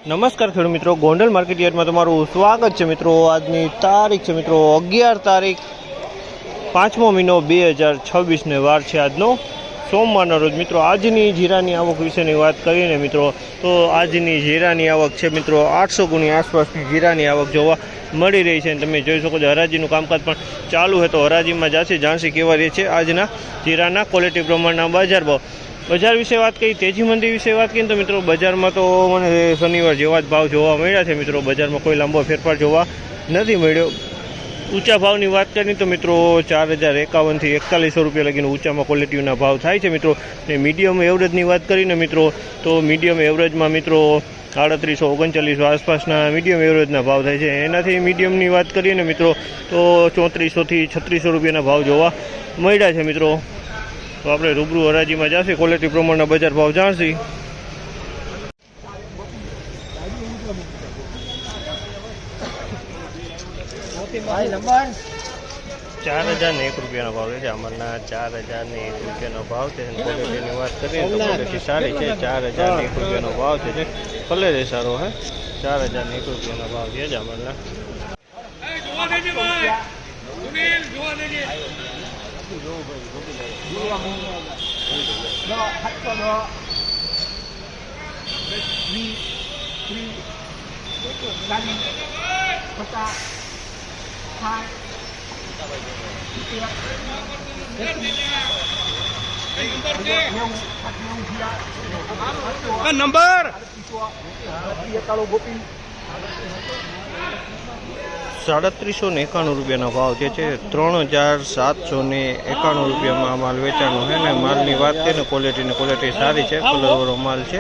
નમસ્કાર ખેડૂત મિત્રો, ગોંડલ માર્કેટ યાર્ડમાં તમારું સ્વાગત છે મિત્રો। આજની તારીખ છે મિત્રો 11 તારીખ 5મો મહિનો 2026 ને વાર છે આજનો સોમવારનો રોજ મિત્રો। આજની જીરાની આવક વિશેની વાત કરીએ મિત્રો તો આજની જીરાની આવક છે મિત્રો 800 ગુણી આસપાસની જીરાની આવક જોવા મળી રહી છે। તમે જોઈ શકો છો હરાજીનું કામકાજ પણ ચાલુ છે, તો હરાજીમાં જાણસી કેવા રહે છે આજના જીરાના ક્વોલિટી પ્રમાણના બજાર ભાવ। બજાર વિશે વાત કરી, તેજી મંદી વિશે વાત કરીએ તો મિત્રો બજારમાં તો મને શનિવાર જેવા જ ભાવ જોવા મળ્યા છે મિત્રો। બજારમાં કોઈ લાંબો ફેરફાર જોવા નથી મળ્યો। ઊંચા ભાવની વાત કરીએ તો મિત્રો 4051 થી 4100 રૂપિયા લગીને ઊંચામાં ક્વોલિટીના ભાવ થાય છે મિત્રો। ને મીડિયમ એવરેજની વાત કરીને મિત્રો તો મીડિયમ એવરેજમાં મિત્રો 3839 આસપાસના મીડિયમ એવરેજના ભાવ થાય છે। એનાથી મીડિયમની વાત કરીએ ને મિત્રો તો 3400 થી 3600 રૂપિયાના ભાવ જોવા મળ્યા છે મિત્રો। તો આપણે રૂબરૂ હરાજીમાં જશે, ક્વોલિટી પ્રમાણના બજાર ભાવ જાણશી। 4001 રૂપિયાનો ભાવ છે અમારના 4001 રૂપિયાનો ભાવ છે। ક્વોલિટીની વાત કરીએ તો ક્વોલિટી સારી છે। 4001 રૂપિયાનો ભાવ છે, કલર એ સારો હે। 4001 રૂપિયાનો ભાવ છે જ અમારના। નંબર 3791 રૂપિયાનો ભાવ જે છે। 3791 રૂપિયામાં માલ વેચાણો છે ને માલની વાત કરીએ ને ક્વોલિટી સારી છે, કલરવાળો માલ છે।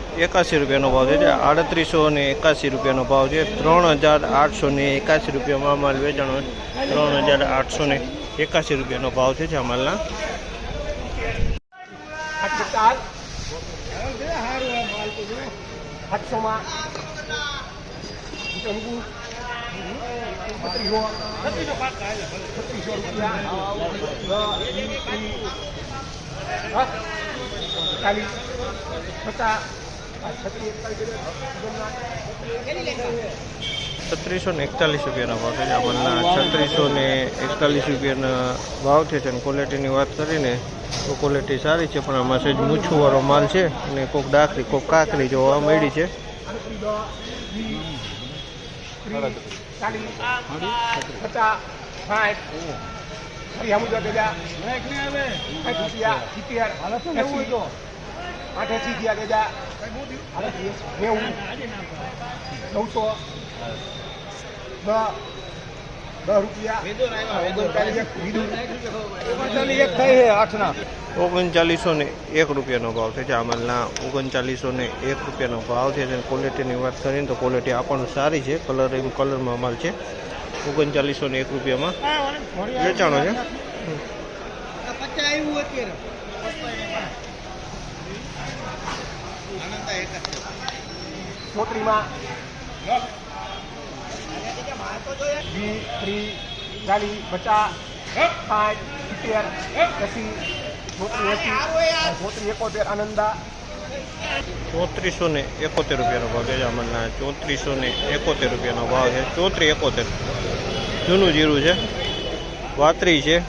₹3881 રૂપિયાનો ભાવ છે। 3881 રૂપિયાનો ભાવ છે। 3881 રૂપિયામાં માલ વેચાણો, 3881 રૂપિયાનો ભાવ છે આ માલના। ₹3641 રૂપિયાનો ભાવ છે આપણના। 3641 રૂપિયાના ભાવ છે અને ક્વોલિટીની વાત કરીને તો ક્વોલિટી સારી છે, પણ આમાં સહેજ મૂછુંવાળો માલ છે અને કોઈક ડાકરી કોઈક કાકરી જોવા મળી છે। ₹3901 રૂપિયાનો ભાવ છે આ માલના। 3901 રૂપિયાનો ભાવ છે। ક્વોલિટીની વાત કરીએ તો ક્વોલિટી આપણને સારી છે, કલરમાં માલ છે। 3901 રૂપિયામાં વેચાણો છે। આનંદા 3471 રૂપિયાનો ભાવ છે આમાંના। 3471 રૂપિયાનો ભાવ છે। 3471 જૂનું જીરું છે, વાતરી છે,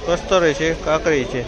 કસ્તરે છે, કાકરી છે।